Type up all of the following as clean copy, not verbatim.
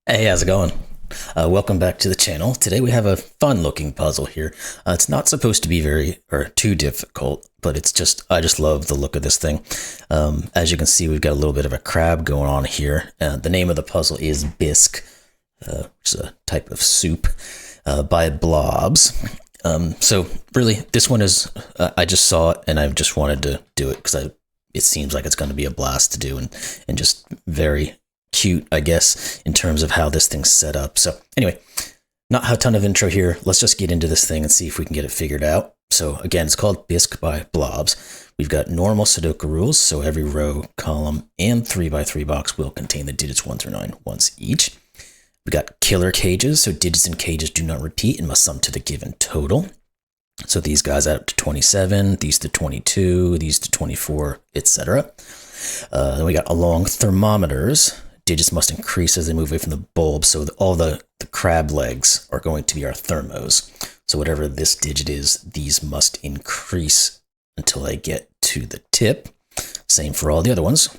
Hey, how's it going? Welcome back to the channel. Today we have a fun looking puzzle here. It's not supposed to be very or too difficult, but I just love the look of this thing. As you can see, we've got a little bit of a crab going on here. The name of the puzzle is Bisque, which is a type of soup, by Blobz. So really, this one is, I just saw it and I just wanted to do it because it seems like it's going to be a blast to do and just very cute, I guess, in terms of how this thing's set up. So anyway, not a ton of intro here. Let's just get into this thing and see if we can get it figured out. So again, it's called Bisque by Blobz. We've got normal Sudoku rules, so every row, column, and 3x3 box will contain the digits 1 through 9 once each. We've got killer cages, so digits in cages do not repeat and must sum to the given total. So these guys add up to 27, these to 22, these to 24, etc. Then we got along thermometers. Digits must increase as they move away from the bulb, so all the crab legs are going to be our thermos. So whatever this digit is, these must increase until they get to the tip. Same for all the other ones.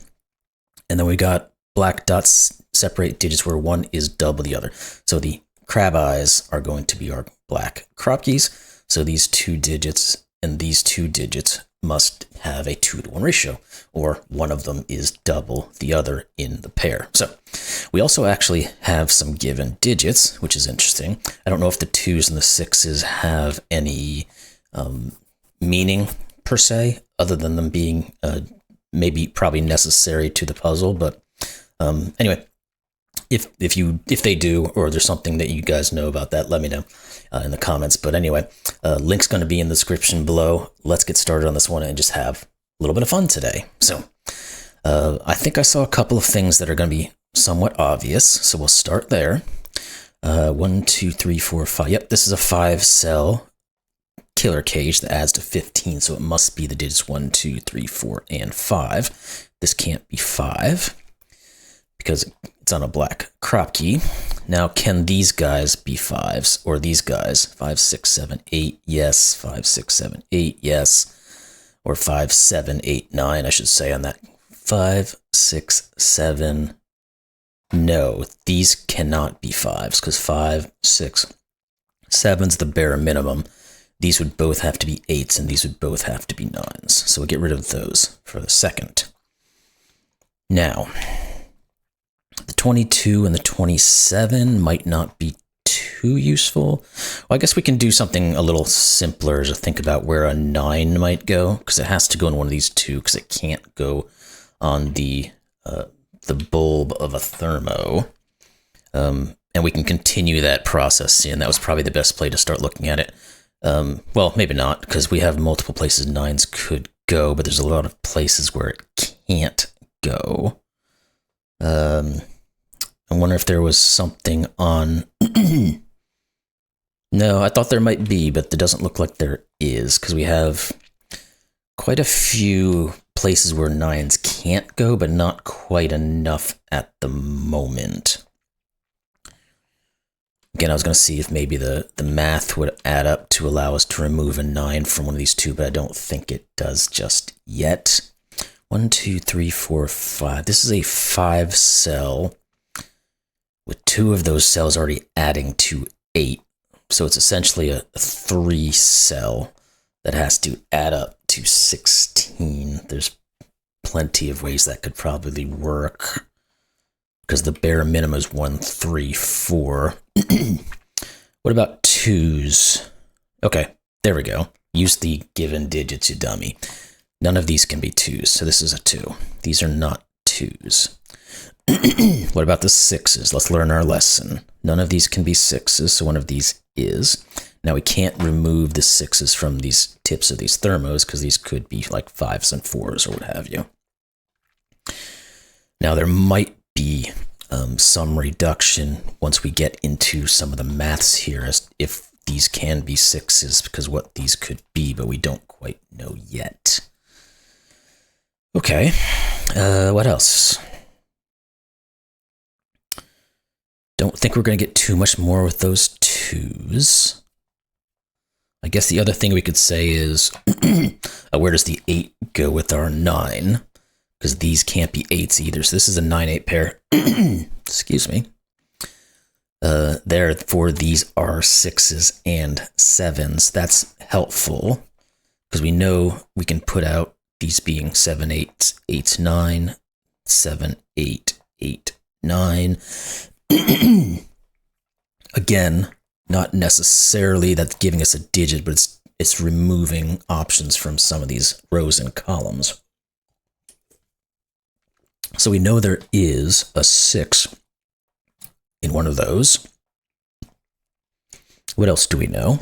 And then we got black dots separate digits where one is double the other. So the crab eyes are going to be our black Kropkis. So these two digits and these two digits must have a 2-to-1 ratio, or one of them is double the other in the pair. So we also actually have some given digits, which is interesting. I don't know if the 2s and the 6s have any meaning per se, other than them being probably necessary to the puzzle. But anyway, if they do, or there's something that you guys know about that, let me know in the comments. But anyway, link's going to be in the description below. Let's get started on this one and just have a little bit of fun today. So I think I saw a couple of things that are going to be somewhat obvious. So we'll start there. 1, 2, 3, 4, 5. Yep, this is a 5-cell killer cage that adds to 15. So it must be the digits 1, 2, 3, 4, and 5. This can't be 5 because it's on a black Kropki. Now, can these guys be 5s, or these guys? 5, 6, 7, 8, yes. 5, 6, 7, 8, yes. Or 5, 7, 8, 9, I should say on that. 5, 6, 7, no. These cannot be 5s, because 5, 6, 7's the bare minimum. These would both have to be 8s, and these would both have to be 9s. So we'll get rid of those for the second. Now, the 22 and the 27 might not be too useful. Well, I guess we can do something a little simpler to think about where a 9 might go, because it has to go in one of these two, because it can't go on the bulb of a thermo. And we can continue that process, and that was probably the best play to start looking at it. Well, maybe not, because we have multiple places 9s could go, but there's a lot of places where it can't go. I wonder if there was something on... No, I thought there might be, but it doesn't look like there is, because we have quite a few places where 9s can't go, but not quite enough at the moment. Again, I was going to see if maybe the math would add up to allow us to remove a 9 from one of these two, but I don't think it does just yet. 1, 2, 3, 4, 5. This is a 5-cell with 2 of those cells already adding to 8. So it's essentially a 3-cell that has to add up to 16. There's plenty of ways that could probably work, because the bare minimum is 1, 3, 4. What about 2s? Okay, there we go. Use the given digits, you dummy. None of these can be 2s, so this is a 2. These are not 2s. What about the 6s? Let's learn our lesson. None of these can be 6s, so one of these is. Now we can't remove the 6s from these tips of these thermos, because these could be like 5s and 4s or what have you. Now there might be some reduction once we get into some of the maths here, as if these can be 6s, because what these could be, but we don't quite know yet. Okay, what else? Don't think we're going to get too much more with those 2s. I guess the other thing we could say is, where does the 8 go with our 9? Because these can't be 8s either, so this is a 9-8 pair. Excuse me. Therefore, these are 6s and 7s. That's helpful because we know we can put out these being 7, 8, 8, 9, 7, 8, 8, 9. Again, not necessarily that's giving us a digit, but it's removing options from some of these rows and columns. So we know there is a 6 in one of those. What else do we know?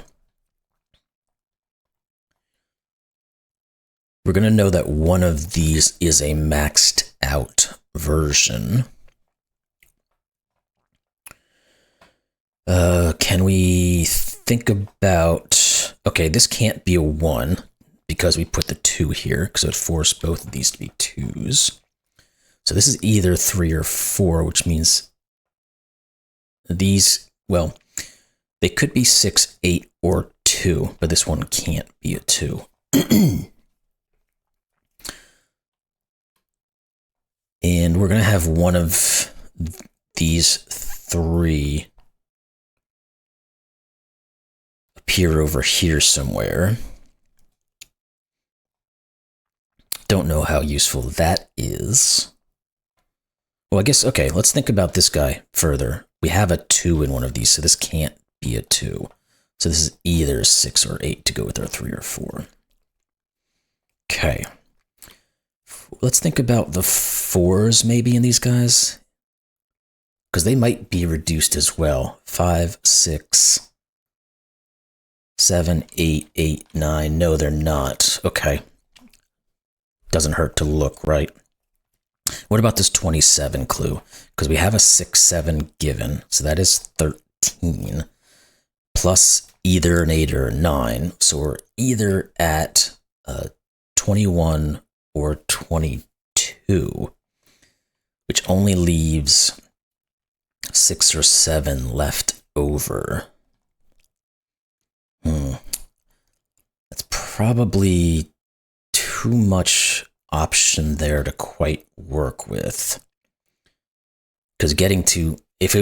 We're going to know that one of these is a maxed out version. Can we think about... Okay, this can't be a 1 because we put the 2 here, because it would force both of these to be 2s. So this is either 3 or 4, which means these, well, they could be 6, 8, or 2, but this one can't be a 2. And we're going to have one of these 3 appear over here somewhere. Don't know how useful that is. Well, I guess, okay, let's think about this guy further. We have a 2 in one of these, so this can't be a 2. So this is either 6 or 8 to go with our 3 or 4. Okay. Let's think about the 4s maybe in these guys, because they might be reduced as well. 5, 6, 7, 8, 8, 9. No, they're not. Okay. Doesn't hurt to look, right? What about this 27 clue? Because we have a 6, 7 given, so that is 13, plus either an 8 or a 9. So we're either at 21 or 22, which only leaves 6 or 7 left over. That's probably too much option there to quite work with. Because getting to, if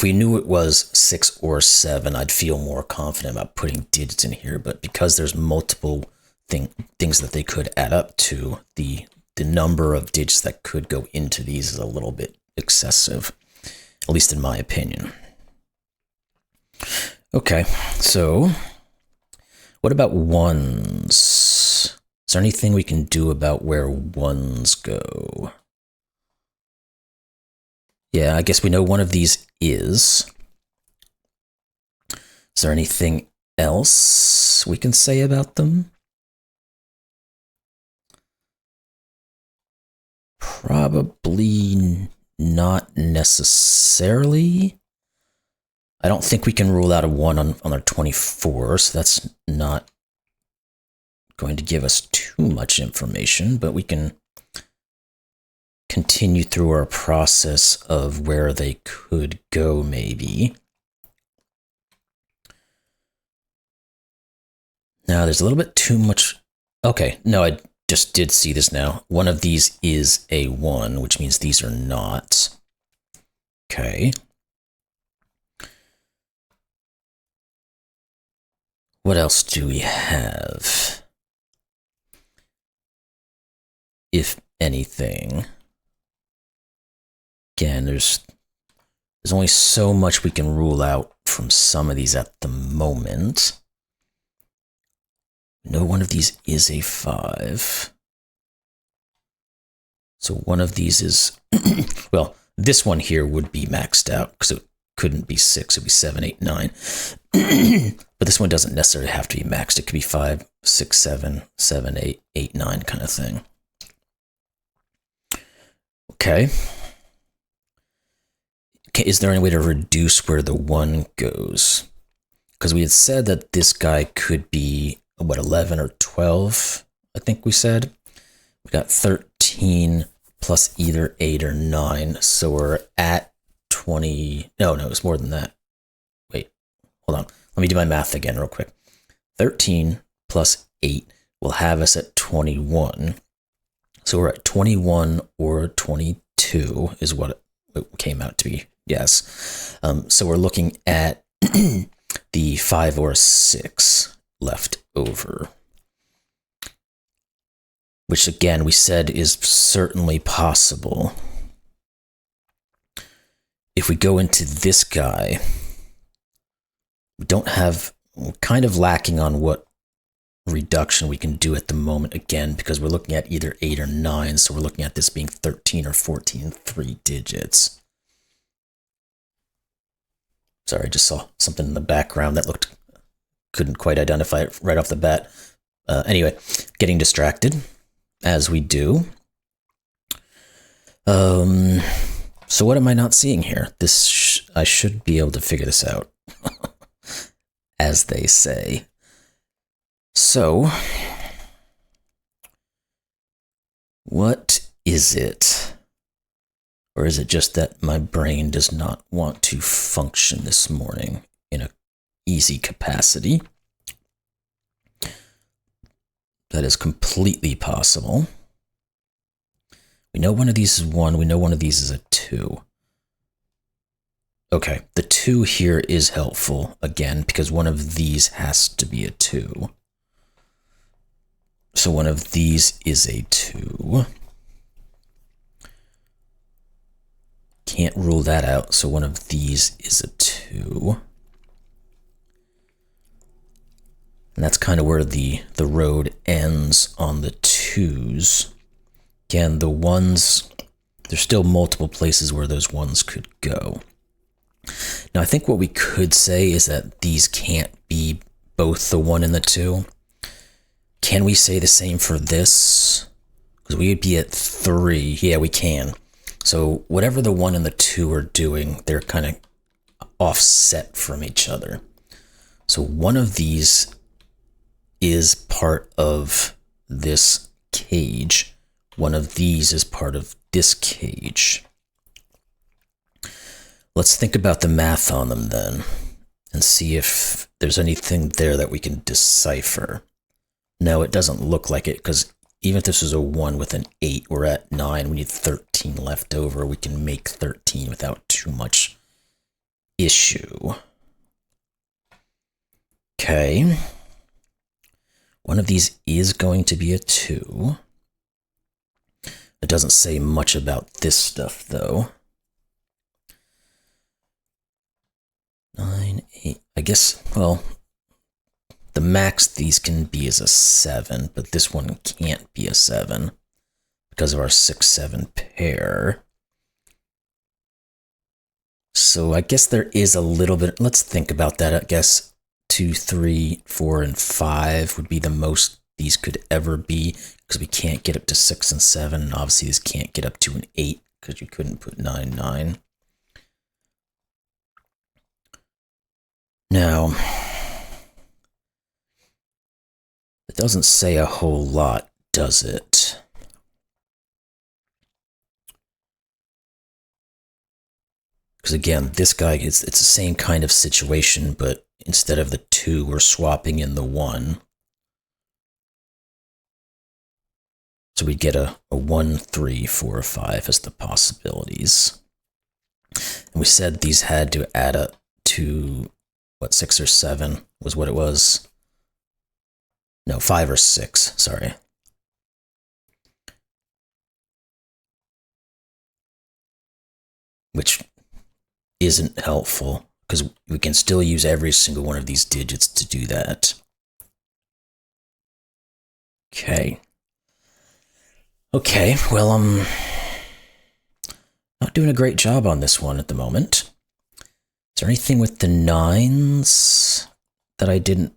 we knew it was 6 or 7, I'd feel more confident about putting digits in here. But because there's multiple things that they could add up to, the number of digits that could go into these is a little bit excessive, at least in my opinion. Okay, so what about 1s? Is there anything we can do about where 1s go? Yeah, I guess we know one of these is. Is there anything else we can say about them? Probably not necessarily. I don't think we can rule out a 1 on our 24, so that's not going to give us too much information, but we can continue through our process of where they could go, maybe. Now, there's a little bit too much. Okay, no, I just did see this now. One of these is a 1, which means these are not. Okay. What else do we have? If anything. Again, there's only so much we can rule out from some of these at the moment. No, one of these is a 5. So one of these is, well, this one here would be maxed out because it couldn't be 6, it would be 7, 8, 9. But this one doesn't necessarily have to be maxed. It could be 5, 6, 7, 7, 8, 8, 9 kind of thing. Okay. Is there any way to reduce where the 1 goes? Because we had said that this guy could be, what, 11 or 12, I think we said. We got 13 plus either 8 or 9, so we're at 20. No, it's more than that. Wait, hold on. Let me do my math again real quick. 13 plus 8 will have us at 21. So we're at 21 or 22 is what it came out to be. Yes. So we're looking at the 5 or 6 left over, which again we said is certainly possible. If we go into this guy, we don't have, we're kind of lacking on what reduction we can do at the moment, again, because we're looking at either 8 or 9, so we're looking at this being 13 or 14, 3 digits. Sorry, I just saw something in the background that couldn't quite identify it right off the bat. Anyway, getting distracted, as we do. So what am I not seeing here? I should be able to figure this out, as they say. So, what is it? Or is it just that my brain does not want to function this morning in an easy capacity? That is completely possible. We know one of these is 1, we know one of these is a 2. Okay, the 2 here is helpful, again, because one of these has to be a 2. So one of these is a 2. Can't rule that out, so one of these is a 2. And that's kind of where the road ends on the 2s. Again, the 1s, there's still multiple places where those 1s could go. Now, I think what we could say is that these can't be both the 1 and the 2. Can we say the same for this? Because we would be at 3. Yeah, we can. So whatever the 1 and the 2 are doing, they're kind of offset from each other. So one of these is part of this cage. One of these is part of this cage. Let's think about the math on them then, and see if there's anything there that we can decipher. No, it doesn't look like it, because even if this was a 1 with an 8, we're at 9. We need 13 left over. We can make 13 without too much issue. Okay. One of these is going to be a 2. It doesn't say much about this stuff, though. 9, 8. I guess, well, the max these can be is a 7, but this one can't be a 7 because of our 6-7 pair. So I guess there is a little bit. Let's think about that. I guess 2, 3, 4, and 5 would be the most these could ever be, because we can't get up to 6 and 7. And obviously, this can't get up to an 8 because you couldn't put 9, 9. Now, it doesn't say a whole lot, does it? Because again, this guy, it's the same kind of situation, but instead of the 2, we're swapping in the 1. So we get a 1, 3, 4, 5 as the possibilities. And we said these had to add up to, what, 6 or 7 was what it was? No, 5 or 6, sorry. Which isn't helpful, because we can still use every single one of these digits to do that. Okay. Okay, well, I'm not doing a great job on this one at the moment. Is there anything with the 9s that I didn't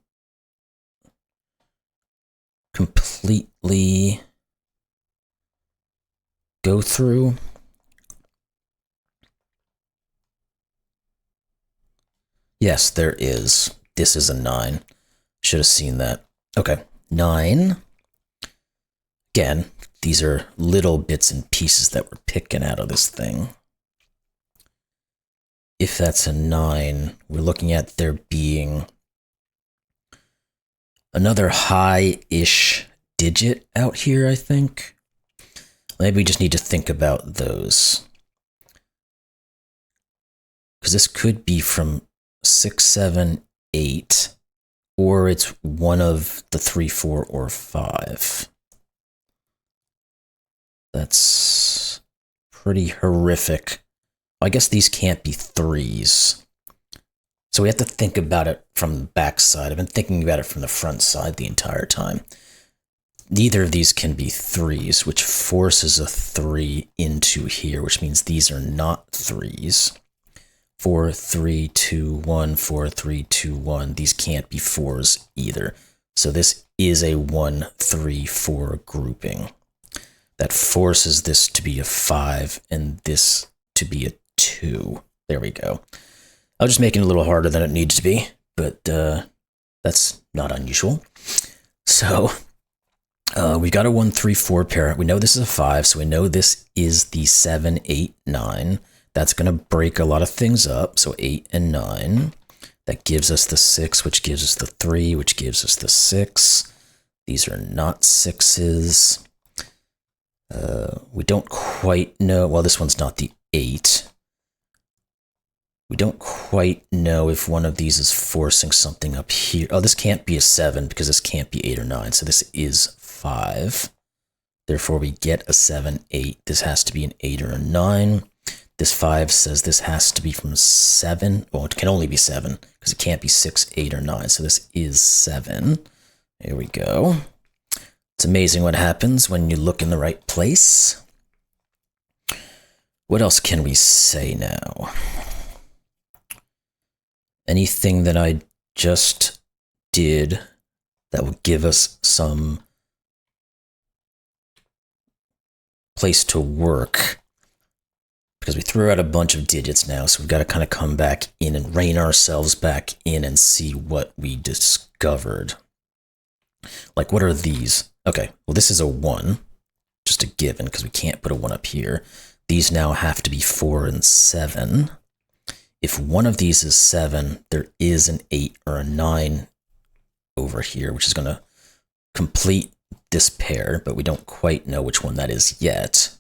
completely go through? Yes, there is. This is a 9. Should have seen that. Okay, 9. Again, these are little bits and pieces that we're picking out of this thing. If that's a 9, we're looking at there being another high-ish digit out here, I think. Maybe we just need to think about those. because this could be from 6, 7, 8, or it's one of the 3, 4, or 5. That's pretty horrific. I guess these can't be 3s. So we have to think about it from the back side. I've been thinking about it from the front side the entire time. Neither of these can be 3s, which forces a 3 into here, which means these are not 3s. 4, 3, 2, 1, 4, 3, 2, 1. These can't be 4s either. So this is a 1, 3, 4 grouping. That forces this to be a 5 and this to be a 2. There we go. I'll just make it a little harder than it needs to be, but that's not unusual. So we got a 1, 3, 4 pair. We know this is a 5, so we know this is the 7, 8, 9. That's going to break a lot of things up, so 8 and 9. That gives us the 6, which gives us the 3, which gives us the 6. These are not 6s. We don't quite know, well, this one's not the 8. We don't quite know if one of these is forcing something up here. Oh, this can't be a 7 because this can't be 8 or 9. So this is 5. Therefore, we get a 7, 8. This has to be an 8 or a 9. This 5 says this has to be from 7. Well, it can only be 7 because it can't be 6, 8, or 9. So this is 7. There we go. It's amazing what happens when you look in the right place. What else can we say now? Anything that I just did that will give us some place to work, because we threw out a bunch of digits now, so we've got to kind of come back in and rein ourselves back in and see what we discovered. Like, what are these? Okay, well, this is a 1, just a given, because we can't put a 1 up here. These now have to be 4 and 7. If one of these is 7, there is an 8 or a 9 over here, which is going to complete this pair, but we don't quite know which one that is yet.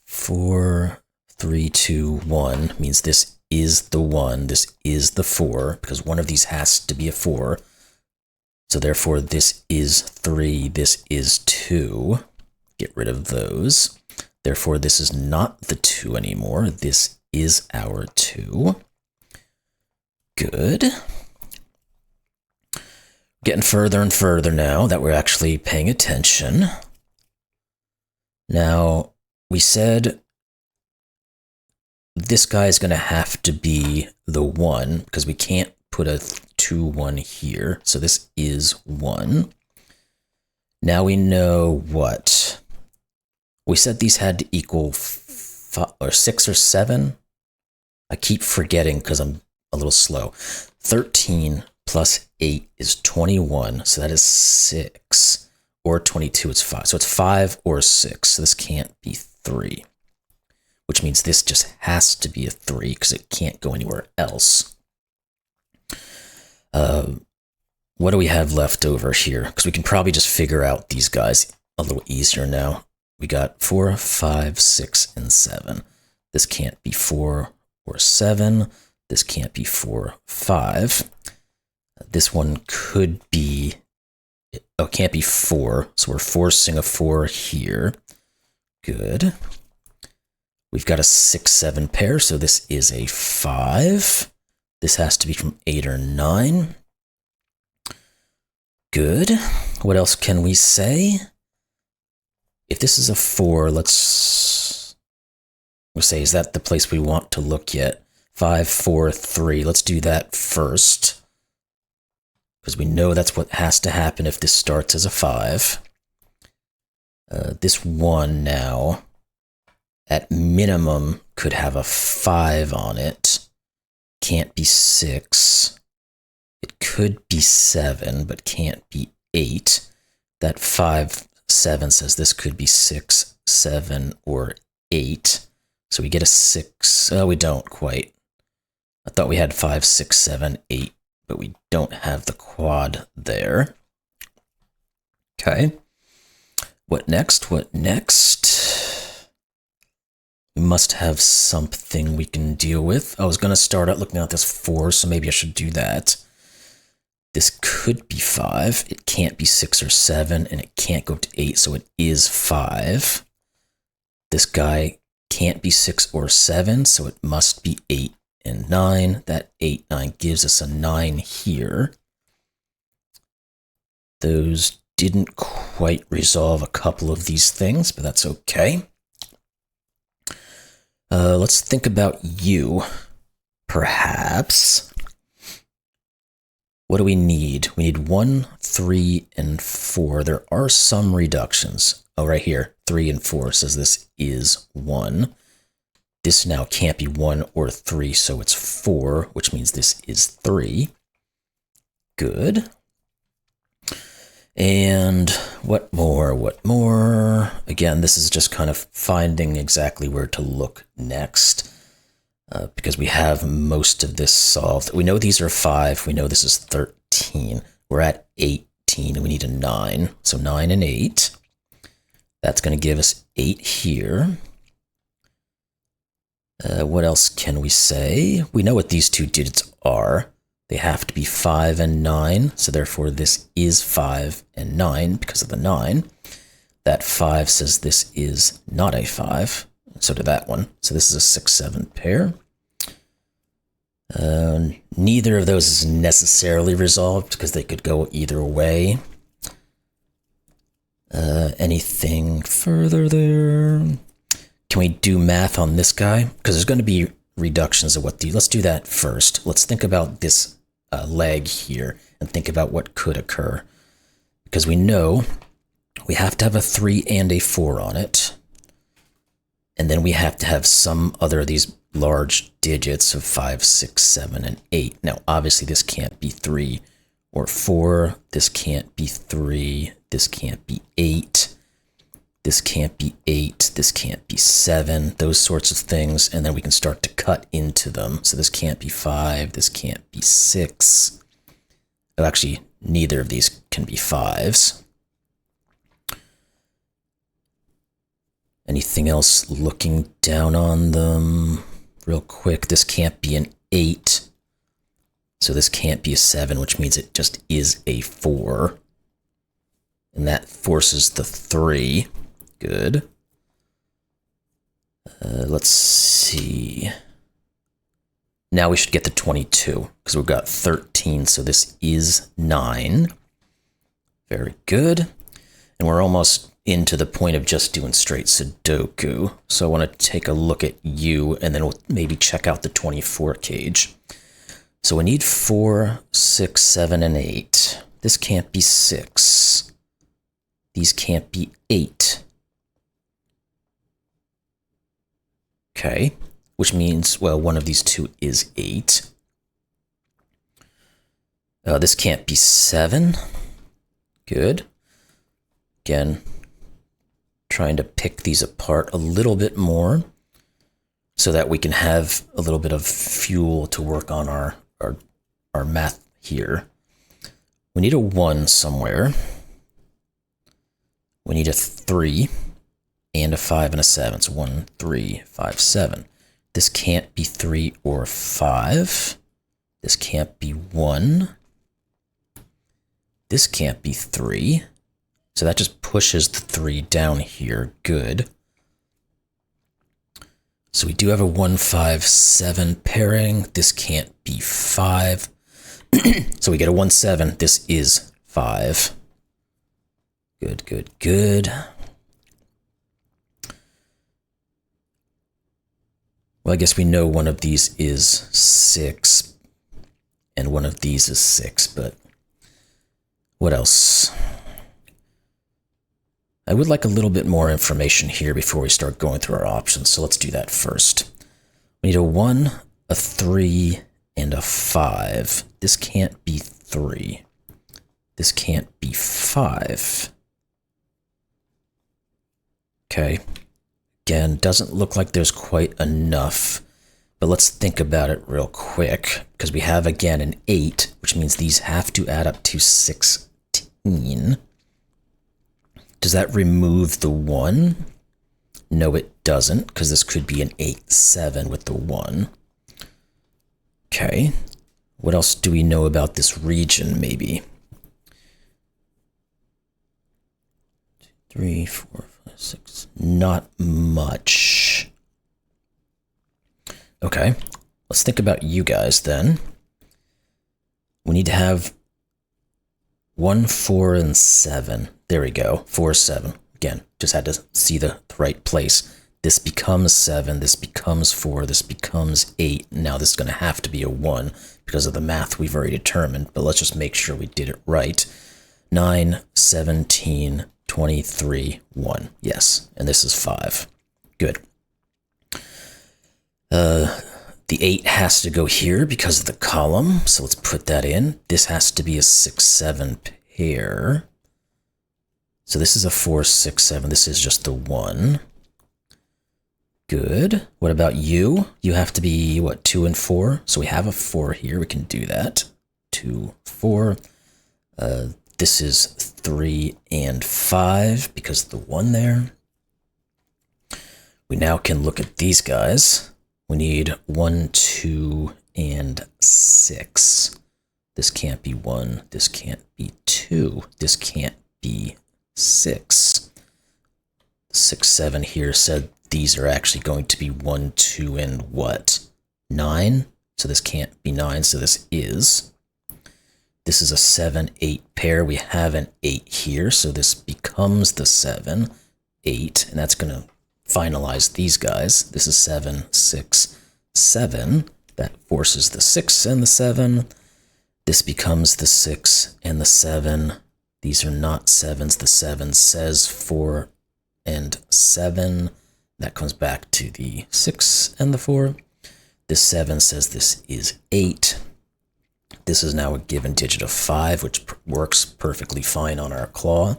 4, 3, 2, 1 means this is the 1, this is the 4, because one of these has to be a 4. So therefore, this is 3, this is 2. Get rid of those. Therefore, this is not the 2 anymore. This is our 2. Good. Getting further and further now that we're actually paying attention. Now, we said this guy is going to have to be the 1 because we can't put a 2, 1 here. So this is 1. Now we know what? We said these had to equal 5, or 6 or 7. I keep forgetting because I'm a little slow. 13 plus 8 is 21, so that is 6. Or 22, it's 5. So it's 5 or 6, so this can't be 3. Which means this just has to be a 3 because it can't go anywhere else. What do we have left over here? Because we can probably just figure out these guys a little easier now. We got 4, 5, 6, and 7. This can't be 4 or 7. This can't be 4, 5. This one could be, oh, it can't be 4. So we're forcing a 4 here. Good. We've got a 6, 7 pair, so this is a 5. This has to be from 8 or 9. Good. What else can we say? If this is a 4, we'll say, is that the place we want to look yet? 5, 4, 3. Let's do that first. Because we know that's what has to happen if this starts as a 5. This 1 now, at minimum, could have a 5 on it. Can't be 6. It could be 7, but can't be 8. That 5, 7 says this could be 6, 7, or 8. So we get a 6. Oh, we don't quite. I thought we had 5, 6, 7, 8, but we don't have the quad there. Okay. What next? What next? We must have something we can deal with. I was going to start out looking at this 4, so maybe I should do that. This could be 5. It can't be 6 or 7, and it can't go to 8, so it is 5. This guy can't be 6 or 7, so it must be 8 and 9. That 8, 9 gives us a 9 here. Those didn't quite resolve a couple of these things, but that's okay. Let's think about you, perhaps. What do we need? We need 1, 3, and 4. There are some reductions. Oh, right here, 3 and 4 says this is 1. This now can't be 1 or 3, so it's 4, which means this is 3. Good. And what more? What more? Again, this is just kind of finding exactly where to look next, because we have most of this solved. We know these are 5. We know this is 13. We're at 18, and we need a 9. So 9 and 8. That's going to give us 8 here. What else can we say? We know what these two digits are. They have to be 5 and 9, so therefore this is 5 and 9 because of the 9. That 5 says this is not a 5, so did that one. So this is a 6-7 pair. Neither of those is necessarily resolved because they could go either way. Anything further there? Can we do math on this guy? Because there's going to be reductions of what the... Let's do that first. Let's think about this leg here and think about what could occur. Because we know we have to have a 3 and a 4 on it. And then we have to have some other of these large digits of 5, 6, 7, and 8. Now, obviously, this can't be 3 or 4. This can't be 3. This can't be 8. This can't be 8, this can't be 7, those sorts of things, and then we can start to cut into them. So this can't be 5, this can't be 6. Oh, actually, neither of these can be 5s. Anything else looking down on them real quick? This can't be an 8, so this can't be a 7, which means it just is a 4. And that forces the 3. Good. Let's see. Now we should get to 22, because we've got 13, so this is 9. Very good. And we're almost into the point of just doing straight Sudoku. So I want to take a look at you, and then we'll maybe check out the 24 cage. So we need 4, 6, 7, and 8. This can't be 6. These can't be 8. Okay, which means, well, one of these two is 8. This can't be 7. Good. Again, trying to pick these apart a little bit more so that we can have a little bit of fuel to work on our math here. We need a 1 somewhere. We need a 3. And a 5 and a 7. So 1, 3, 5, 7. This can't be 3 or 5. This can't be 1. This can't be 3. So that just pushes the 3 down here. Good. So we do have a 1, 5, 7 pairing. This can't be 5. So we get a 1, 7. This is 5. Good, good, good. Well, I guess we know one of these is 6, and one of these is 6, but what else? I would like a little bit more information here before we start going through our options, so let's do that first. We need a 1, a 3, and a 5. This can't be 3. This can't be 5. Okay. Again, doesn't look like there's quite enough, but let's think about it real quick, because we have, again, an 8, which means these have to add up to 16. Does that remove the 1? No, it doesn't, because this could be an 8-7 with the 1. Okay. What else do we know about this region, maybe? 3, 4, 5, 6. Not much. Okay. Let's think about you guys then. We need to have 1, 4, and 7. There we go. 4, 7. Again, just had to see the right place. This becomes 7, this becomes 4, this becomes 8. Now this is going to have to be a 1 because of the math we've already determined, but let's just make sure we did it right. 9, 17, 23, 1. Yes, and this is 5. Good. The 8 has to go here because of the column, so let's put that in. This has to be a 6, 7 pair. So this is a 4, 6, 7. This is just the 1. Good. What about you? You have to be, what, 2 and 4? So we have a 4 here. We can do that. 2, 4. This is 3 and 5 because of the 1 there. We now can look at these guys. We need 1, 2, and 6. This can't be 1. This can't be 2. This can't be 6. 6, 7 here said these are actually going to be 1, 2, and what? 9? So this can't be 9, so this is. This is a 7, 8 pair. We have an 8 here, so this becomes the 7, 8, and that's going to finalize these guys. This is 7, 6, 7. That forces the 6 and the 7. This becomes the 6 and the 7. These are not 7s. The 7 says 4 and 7. That comes back to the 6 and the 4. This 7 says this is 8. This is now a given digit of 5, which works perfectly fine on our claw.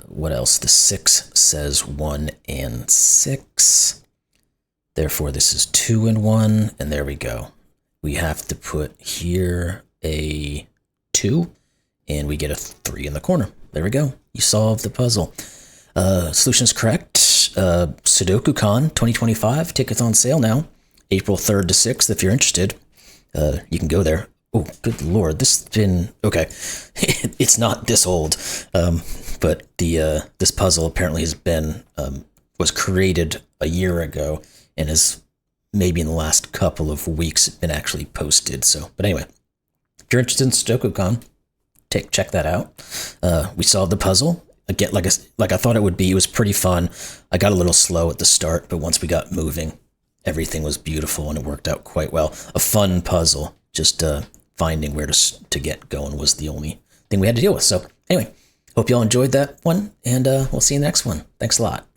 What else? The 6 says 1 and 6. Therefore, this is 2 and 1, and there we go. We have to put here a 2, and we get a 3 in the corner. There we go. You solved the puzzle. Solution is correct. Sudoku Con 2025, tickets on sale now. April 3rd to 6th, if you're interested. You can go there. Oh, good lord, this has been... Okay, it's not this old, but this puzzle apparently has been... was created a year ago, and is maybe in the last couple of weeks been actually posted. So, but anyway, if you're interested in Sudoku Con, check that out. We solved the puzzle. Again, like I thought it would be. It was pretty fun. I got a little slow at the start, but once we got moving, everything was beautiful and it worked out quite well. A fun puzzle. Just finding where to get going was the only thing we had to deal with. So anyway, hope y'all enjoyed that one, and we'll see you in the next one. Thanks a lot.